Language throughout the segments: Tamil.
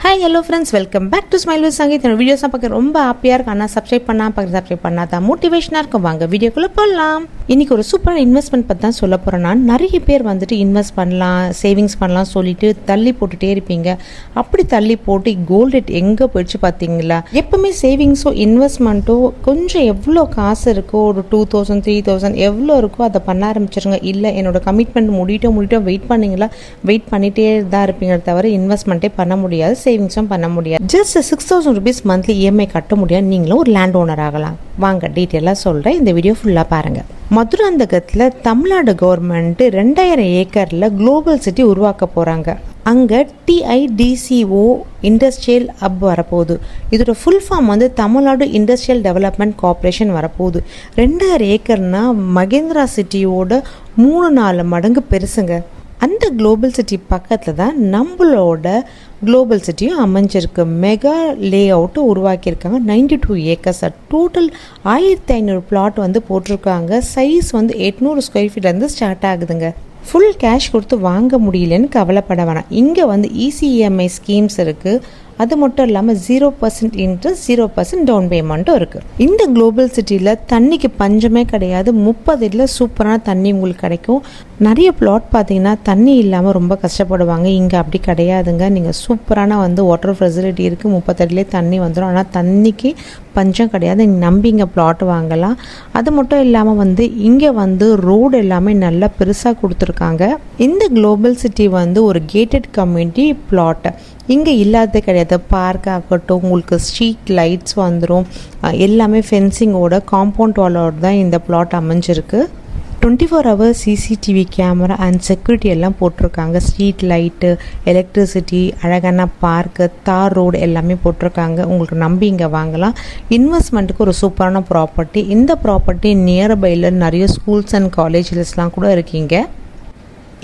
Hi hello friends, welcome back to smile with Sangeeth. என்னோட வீடியோஸாக பார்க்க ரொம்ப ஹாப்பியாக இருக்கு. ஆனால் சப்ஸ்கிரைப் பண்ணாதான் மோட்டிவேஷனாக இருக்கும். வாங்க வீடியோக்குள்ளே போடலாம். இன்றைக்கி ஒரு சூப்பரான இன்வெஸ்ட்மெண்ட் பற்றி தான் சொல்ல போகிறேன். நான் நிறைய பேர் இன்வெஸ்ட் பண்ணலாம், சேவிங்ஸ் பண்ணலாம் சொல்லிட்டு தள்ளி போட்டுகிட்டே இருப்பீங்க. அப்படி தள்ளி போட்டு கோல்டு ரேட் எங்கே போயிடுச்சு பார்த்தீங்களா? எப்போவுமே சேவிங்ஸோ இன்வெஸ்ட்மெண்ட்டோ கொஞ்சம் எவ்வளோ காசு இருக்கோ, ஒரு 2000 3000 எவ்வளோ இருக்கோ அதை பண்ண ஆரம்பிச்சிருங்க. இல்லை என்னோட கமிட்மெண்ட் முடிட்டோம் வெயிட் பண்ணிங்களா, வெயிட் பண்ணிகிட்டே தான் இருப்பீங்க தவிர இன்வெஸ்ட்மெண்ட்டே பண்ண முடியாது, சேவிங்ஸும் பண்ண முடியாது. ஜஸ்ட் 6000 rupees மந்த்லி இஎம்ஐ கட்ட முடியாது. நீங்களும் ஒரு லேண்ட் ஓனர் ஆகலாம். வாங்க டீட்டெயிலாக சொல்கிறேன், இந்த வீடியோ ஃபுல்லாக பாருங்கள். மதுராந்தகத்தில் தமிழ்நாடு கவர்மெண்ட் 2000 ஏக்கரில் குளோபல் சிட்டி உருவாக்க போகிறாங்க. அங்கே TIDCO இண்டஸ்ட்ரியல் ஹப் வரப்போகுது. இதோட full form Tamil Nadu industrial development corporation வரப்போகுது. 2000 ஏக்கர்னா மகேந்திரா சிட்டியோட 3-4 மடங்கு பெருசுங்க. அந்த குளோபல் சிட்டி பக்கத்தில் தான் நம்மளோட குளோபல் சிட்டியும் அமைஞ்சிருக்கு. மெகா லே அவுட்டு உருவாக்கியிருக்காங்க. 92 ஏக்கர்ஸ், டோட்டல் 1500 பிளாட் போட்டிருக்காங்க. சைஸ் 800 ஸ்கொயர் ஃபீட்லேருந்து ஸ்டார்ட் ஆகுதுங்க. ஃபுல் கேஷ் கொடுத்து வாங்க முடியலன்னு கவலைப்பட வேணாம். இங்கே ECEMI ஸ்கீம்ஸ் இருக்குது. அது மட்டும் இல்லாமல் 0% இன்ட்ரெஸ்ட், 0% டவுன் பேமெண்ட்டும் இருக்குது. இந்த குளோபல் சிட்டியில் தண்ணிக்கு பஞ்சமே கிடையாது. 30 சூப்பரான தண்ணி உங்களுக்கு கிடைக்கும். நிறைய பிளாட் பார்த்தீங்கன்னா தண்ணி இல்லாமல் ரொம்ப கஷ்டப்படுவாங்க. இங்கே அப்படி கிடையாதுங்க. நீங்கள் சூப்பரான வாட்டர் ஃபெசிலிட்டி இருக்குது. 30 தண்ணி வந்துடும். ஆனால் தண்ணிக்கு பஞ்சம் கிடையாது. நீங்கள் நம்பி இங்கே பிளாட் வாங்கலாம். அது மட்டும் இல்லாமல் இங்கே ரோடு எல்லாமே நல்லா பெருசாக கொடுத்துருக்காங்க. இந்த குளோபல் சிட்டி ஒரு கேட்டட் கம்யூனிட்டி பிளாட். இங்கே இல்லாததே கிடையாது. பார்க் ஆகட்டும், உங்களுக்கு ஸ்ட்ரீட் லைட்ஸ் வந்துடும். எல்லாமே ஃபென்சிங்கோட, காம்பவுண்ட் வாலோட தான் இந்த பிளாட் அமைஞ்சிருக்கு. 24 hours CCTV camera and security எல்லாம் போட்டிருக்காங்க. ஸ்ட்ரீட் லைட்டு, எலக்ட்ரிசிட்டி, அழகான பார்க்கு, தார் ரோடு எல்லாமே போட்டிருக்காங்க. உங்களுக்கு நம்பி இங்கே வாங்கலாம். இன்வெஸ்ட்மெண்ட்டுக்கு ஒரு சூப்பரான ப்ராப்பர்ட்டி. இந்த ப்ராப்பர்ட்டி நியர்பையில் நிறைய ஸ்கூல்ஸ் அண்ட் காலேஜஸ்லாம் கூட இருக்கீங்க.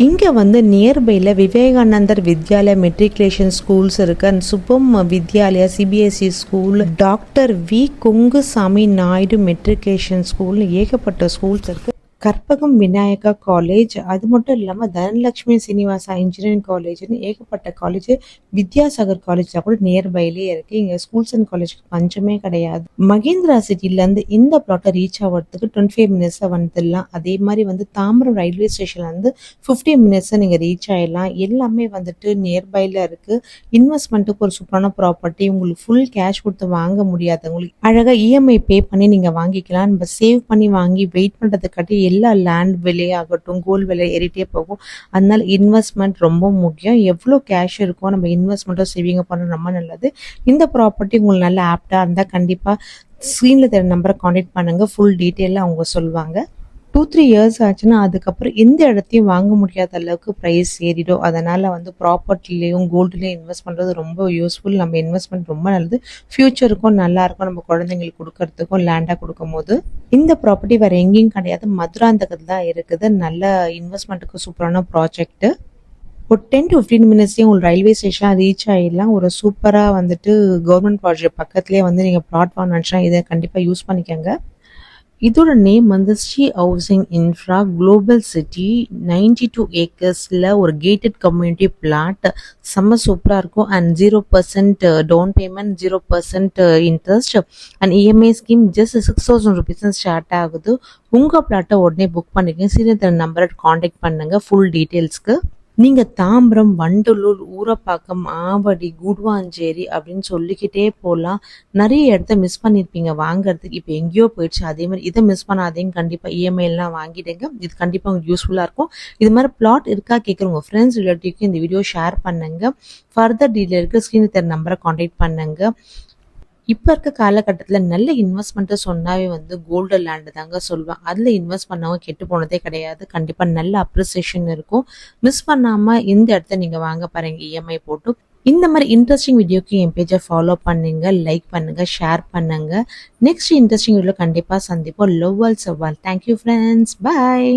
இங்கே நியர்பையில் விவேகானந்தர் வித்யாலயா மெட்ரிகுலேஷன் ஸ்கூல்ஸ் இருக்குது. And Subham Vidyalaya CBSE school, doctor V Kungusamy Naidu matriculation ஸ்கூல்னு ஏகப்பட்ட ஸ்கூல்ஸ் இருக்குது. கற்பகம் விநாயகா காலேஜ், அது மட்டும் இல்லாமல் தனலட்சுமி சீனிவாசா இன்ஜினியரிங் காலேஜ்னு ஏகப்பட்ட காலேஜ், வித்யாசாகர் காலேஜில் கூட நியர்பைலே இருக்குது. இங்கே ஸ்கூல்ஸ் அண்ட் காலேஜுக்கு பஞ்சமே கிடையாது. மகேந்திரா சிட்டிலேருந்து இந்த பிளாட்டை ரீச் ஆகிறதுக்கு 25 மினிட்ஸில் வந்துடலாம். அதே மாதிரி தாம்பரம் ரயில்வே ஸ்டேஷன்லேருந்து 15 மினிட்ஸை நீங்கள் ரீச் ஆகிடலாம். எல்லாமே நியர்பையில் இருக்குது. இன்வெஸ்ட்மெண்ட்டுக்கு ஒரு சூப்பரான ப்ராப்பர்ட்டி. உங்களுக்கு ஃபுல் கேஷ் கொடுத்து வாங்க முடியாது. உங்களுக்கு அழகாக EMI பே பண்ணி நீங்கள் வாங்கிக்கலாம். நம்ம சேவ் பண்ணி வாங்கி வெயிட் பண்ணுறதுக்காட்டி எல்லா லேண்ட் விலையாகட்டும், கோல்டு விலை ஏறிட்டே போகும். அதனால இன்வெஸ்ட்மெண்ட் ரொம்ப முக்கியம். எவ்வளோ கேஷ் இருக்கோ நம்ம இன்வெஸ்ட்மெண்ட்டோ சேவிங் பண்ண ரொம்ப நல்லது. இந்த ப்ராப்பர்ட்டி உங்களுக்கு நல்ல ஆப்டாக இருந்தால் கண்டிப்பாக ஸ்க்ரீனில் தெரிய நம்பரை காண்டாக்ட் பண்ணுங்கள். ஃபுல் டீட்டெயிலாக அவங்க சொல்லுவாங்க. 2-3 இயர்ஸ் ஆச்சுன்னா அதுக்கப்புறம் எந்த இடத்தையும் வாங்க முடியாத அளவுக்கு ப்ரைஸ் ஏறிடும். அதனால் ப்ராப்பர்ட்டிலையும் கோல்டுலேயும் இன்வெஸ்ட் பண்ணுறது ரொம்ப யூஸ்ஃபுல். நம்ம இன்வெஸ்ட்மெண்ட் ரொம்ப நல்லது. ஃப்யூச்சருக்கும் நல்லாயிருக்கும். நம்ம குழந்தைங்களுக்கு கொடுக்கறதுக்கும் லேண்டாக கொடுக்கும் போது. இந்த ப்ராப்பர்ட்டி வேறு எங்கேயும் கிடையாது, மதுராந்தகத்தில் தான் இருக்குது. நல்ல இன்வெஸ்ட்மெண்ட்டுக்கு சூப்பரான ப்ராஜெக்ட்டு. ஒரு 10 to 15 மினிட்ஸ்லேயும் உங்களுக்கு ரயில்வே ஸ்டேஷன் ரீச் ஆகிடலாம். ஒரு சூப்பராக கவர்மெண்ட் ப்ராஜெக்ட் பக்கத்துலேயே நீங்கள் பிளாட் வாங்க நினச்சினா இதை கண்டிப்பாக யூஸ் பண்ணிக்கோங்க. இதோட name Shri housing infra global city. 92 ஏக்கர்ஸில் ஒரு கேட்டட் கம்யூனிட்டி பிளாட். செம்ம சூப்பராக இருக்கும். And 0% down payment, 0% interest and EMI scheme. Just 6000 rupees start ஆகுது. உங்கள் பிளாட்டை உடனே புக் பண்ணிக்கங்க. சீரியல் நம்பரை காண்டாக்ட் பண்ணுங்கள் ஃபுல் டீட்டெயில்ஸ்க்கு. நீங்கள் தாம்பரம், வண்டலூர், ஊரப்பாக்கம், ஆவடி, குடுவாஞ்சேரி அப்படின்னு சொல்லிக்கிட்டே போகலாம். நிறைய இடத்த மிஸ் பண்ணியிருப்பீங்க வாங்குறதுக்கு. இப்போ எங்கேயோ போயிடுச்சு. அதே மாதிரி இதை மிஸ் பண்ணாதீங்க. கண்டிப்பாக EMIலாம் வாங்கிடுங்க. இது கண்டிப்பாக உங்களுக்கு யூஸ்ஃபுல்லாக இருக்கும். இது மாதிரி பிளாட் இருக்கா கேட்குற உங்கள் ஃப்ரெண்ட்ஸ் ரிலேட்டிவ்க்கு இந்த வீடியோ ஷேர் பண்ணுங்கள். ஃபர்தர் டீட்டெயிலுக்கு ஸ்க்ரீனில் தெரிய நம்பரை காண்டாக்ட் பண்ணுங்கள். இப்போ இருக்க காலகட்டத்தில் நல்ல இன்வெஸ்ட்மெண்ட்டை சொன்னாவே கோல்டு லேண்டு தாங்க சொல்லுவேன். அதில் இன்வெஸ்ட் பண்ணவங்க கெட்டு போனதே கிடையாது. கண்டிப்பாக நல்ல அப்ரிசியேஷன் இருக்கும். மிஸ் பண்ணாமல் இந்த இடத்த நீங்கள் வாங்க பாருங்க EMI போட்டு. இந்த மாதிரி இன்ட்ரெஸ்டிங் வீடியோக்கு என் பேஜை ஃபாலோ பண்ணுங்க, லைக் பண்ணுங்க, ஷேர் பண்ணுங்க. நெக்ஸ்ட் இன்ட்ரெஸ்டிங் வீடியோ கண்டிப்பாக சந்திப்போம். லவ் ஆல் சவால். தேங்க்யூ ஃப்ரெண்ட்ஸ், பாய்.